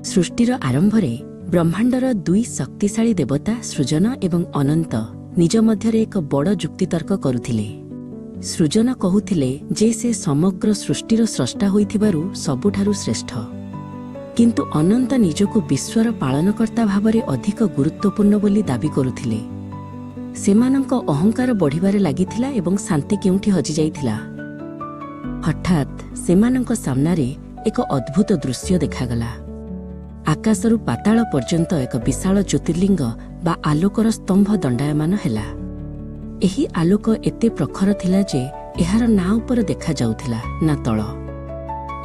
ସୃଷ୍ଟିର ଆରମ୍ଭରେ ବ୍ରହ୍ମାଣ୍ଡର ଦୁଇ ଶକ୍ତିଶାଳୀ ଦେବତା ସୃଜନ ଏବଂ ଅନନ୍ତ ନିଜ ମଧ୍ୟରେ ଏକ ବଡ଼ ଯୁକ୍ତିତର୍କ କରୁଥିଲେ। ସୃଜନ କହୁଥିଲେ ଯେ ସେ ସମଗ୍ର ସୃଷ୍ଟିର ସ୍ରଷ୍ଟା ହୋଇଥିବାରୁ ସବୁଠାରୁ ଶ୍ରେଷ୍ଠ, କିନ୍ତୁ ଅନନ୍ତ ନିଜକୁ ବିଶ୍ୱର ପାଳନକର୍ତ୍ତା ଭାବରେ ଅଧିକ ଗୁରୁତ୍ୱପୂର୍ଣ୍ଣ ବୋଲି ଦାବି କରୁଥିଲେ। ସେମାନଙ୍କ ଅହଙ୍କାର ବଢ଼ିବାରେ ଲାଗିଥିଲା ଏବଂ ଶାନ୍ତି କେଉଁଠି ହଜିଯାଇଥିଲା। ହଠାତ୍ ସେମାନଙ୍କ ସାମ୍ନାରେ ଏକ ଅଦ୍ଭୁତ ଦୃଶ୍ୟ ଦେଖାଗଲା। ଆକାଶରୁ ପାତାଳ ପର୍ଯ୍ୟନ୍ତ ଏକ ବିଶାଳ ଜ୍ୟୋତିର୍ଲିଙ୍ଗ ବା ଆଲୋକର ସ୍ତମ୍ଭ ଦଣ୍ଡାୟମାନ ହେଲା। ଏହି ଆଲୋକ ଏତେ ପ୍ରଖର ଥିଲା ଯେ ଏହାର ନା ଉପରେ ଦେଖାଯାଉଥିଲା ନା ତଳ।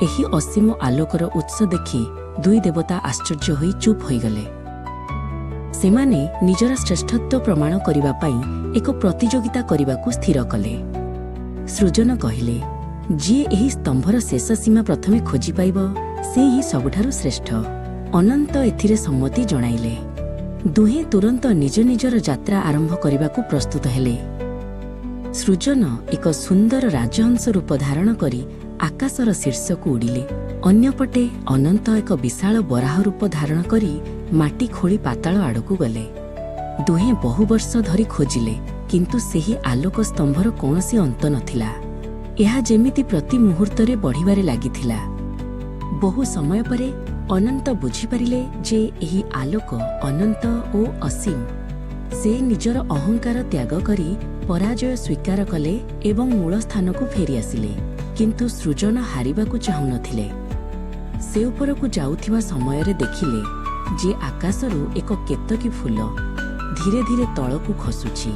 ଏହି ଅସୀମ ଆଲୋକର ଉତ୍ସ ଦେଖି ଦୁଇ ଦେବତା ଆଶ୍ଚର୍ଯ୍ୟ ହୋଇ ଚୁପ୍ ହୋଇଗଲେ। ସେମାନେ ନିଜର ଶ୍ରେଷ୍ଠତ୍ୱ ପ୍ରମାଣ କରିବା ପାଇଁ ଏକ ପ୍ରତିଯୋଗିତା କରିବାକୁ ସ୍ଥିର କଲେ। ସୃଜନ କହିଲେ, ଯିଏ ଏହି ସ୍ତମ୍ଭର ଶେଷ ସୀମା ପ୍ରଥମେ ଖୋଜି ପାଇବ ସେ ହିଁ ସବୁଠାରୁ ଶ୍ରେଷ୍ଠ। ଅନନ୍ତ ଏଥିରେ ସମ୍ମତି ଜଣାଇଲେ। ଦୁହେଁ ତୁରନ୍ତ ନିଜ ନିଜର ଯାତ୍ରା ଆରମ୍ଭ କରିବାକୁ ପ୍ରସ୍ତୁତ ହେଲେ। ସୃଜନ ଏକ ସୁନ୍ଦର ରାଜହଂସ ରୂପ ଧାରଣ କରି ଆକାଶର ଶୀର୍ଷକୁ ଉଡ଼ିଲେ। ଅନ୍ୟପଟେ ଅନନ୍ତ ଏକ ବିଶାଳ ବରାହ ରୂପ ଧାରଣ କରି ମାଟି ଖୋଳି ପାତାଳ ଆଡ଼କୁ ଗଲେ। ଦୁହେଁ ବହୁ ବର୍ଷ ଧରି ଖୋଜିଲେ, କିନ୍ତୁ ସେହି ଆଲୋକ ସ୍ତମ୍ଭର କୌଣସି ଅନ୍ତ ନଥିଲା। ଏହା ଯେମିତି ପ୍ରତି ମୁହୂର୍ତ୍ତରେ ବଢ଼ିବାରେ ଲାଗିଥିଲା। ବହୁ ସମୟ ପରେ ଅନନ୍ତ ବୁଝିପାରିଲେ ଯେ ଏହି ଆଲୋକ ଅନନ୍ତ ଓ ଅସୀମ। ସେ ନିଜର ଅହଙ୍କାର ତ୍ୟାଗ କରି ପରାଜୟ ସ୍ୱୀକାର କଲେ ଏବଂ ମୂଳ ସ୍ଥାନକୁ ଫେରିଆସିଲେ। କିନ୍ତୁ ସୃଜନ ହାରିବାକୁ ଚାହୁଁନଥିଲେ। ସେ ଉପରକୁ ଯାଉଥିବା ସମୟରେ ଦେଖିଲେ ଯେ ଆକାଶରୁ ଏକ କେତକୀ ଫୁଲ ଧୀରେ ଧୀରେ ତଳକୁ ଖସୁଛି।